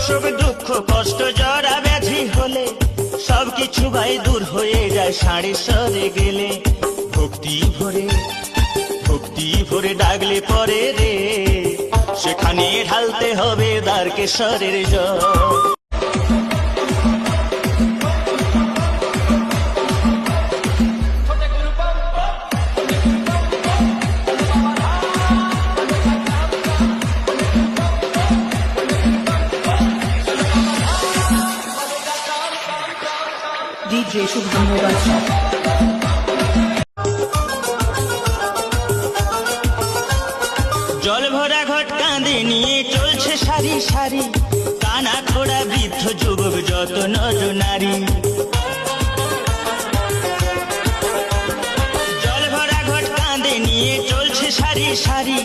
অসুখ দুঃখ কষ্ট জরা ব্যাধি হলে সবকিছু ভাই দূর হয়ে যায় সাড়ে সরে গেলে। ভক্তি ভরে ডাকলে পরে রে, সেখানে ঢালতে হবে দ্বারকেশ্বরের জল। DJ শুভম বাদশা। জল ভরা ঘট কাঁধে নিয়ে চলছে সারি সারি, কানা খোড়া বৃদ্ধ যুবক যত নর নারী। জল ভরা ঘট কাঁধে নিয়ে চলছে সারি সারি,